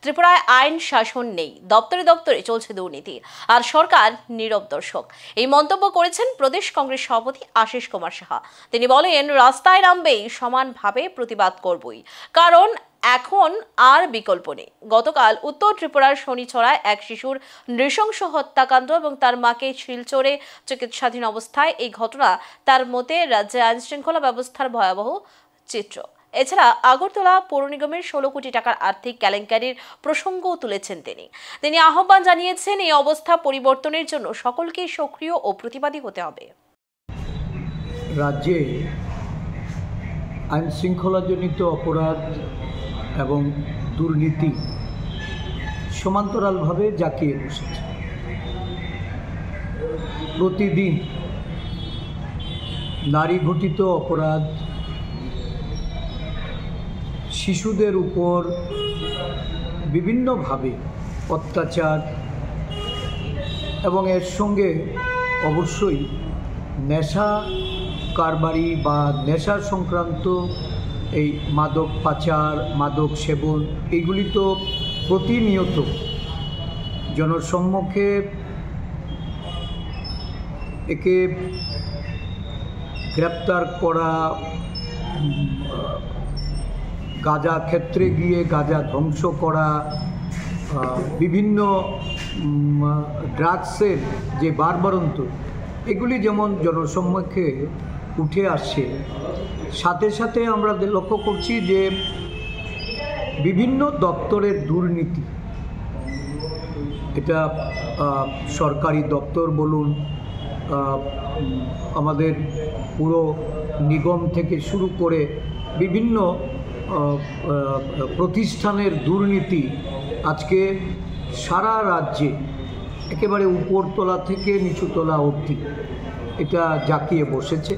ত্রিপুরায় আইন শাসন নেই, দপ্তরে দপ্তরে চলছে দুর্নীতি, আর সরকার নীরব দর্শক। এই মন্তব্য করেছেন প্রদেশ কংগ্রেস সভাপতি আশিস কুমার সাহা। তিনি বলেন, রাস্তায় নামবেই সমানভাবে প্রতিবাদ করবই, কারণ এখন আর বিকল্প নেই। গতকাল উত্তর ত্রিপুরার শনিছড়ায় এক শিশুর নৃশংস হত্যাকাণ্ড এবং তার মাকে শিলচরে চিকিৎসাধীন অবস্থায় এই ঘটনা তার মতে রাজ্যে আইন শৃঙ্খলা ব্যবস্থার ভয়াবহ চিত্র। এছাড়া আগরতলা পৌর নিগমের 16 কোটি টাকার আর্থিক কেলেঙ্কারির প্রসঙ্গও তুলেছেন তিনি আহ্বান জানিয়েছেন, এই অবস্থা পরিবর্তনের জন্য সকলকে সক্রিয় ও প্রতিবাদী হতে হবে। রাজ্যে আইন শৃঙ্খলাজনিত অপরাধ এবং দুর্নীতি সমান্তরালভাবে জাঁকিয়ে বসেছে। প্রতিদিন নারী ঘটিত অপরাধ, শিশুদের উপর বিভিন্নভাবে অত্যাচার এবং এর সঙ্গে অবশ্যই নেশা কারবারি বা নেশা সংক্রান্ত এই মাদক পাচার, মাদক সেবন, এইগুলি তো প্রতিনিয়ত জনসম্মুখে একে গ্রেপ্তার করা, গাঁজা ক্ষেত্রে গিয়ে গাঁজা ধ্বংস করা, বিভিন্ন ড্রাগসের যে বারবারন্ত, এগুলি যেমন জনসম্মুখে উঠে আসছে, সাথে সাথে আমরা লক্ষ্য করছি যে বিভিন্ন দপ্তরের দুর্নীতি, এটা সরকারি দপ্তর বলুন, আমাদের পুরো নিগম থেকে শুরু করে বিভিন্ন প্রতিষ্ঠানের দুর্নীতি আজকে সারা রাজ্যে একেবারে উপরতলা থেকে নিচুতলা অবধি এটা জাঁকিয়ে বসেছে।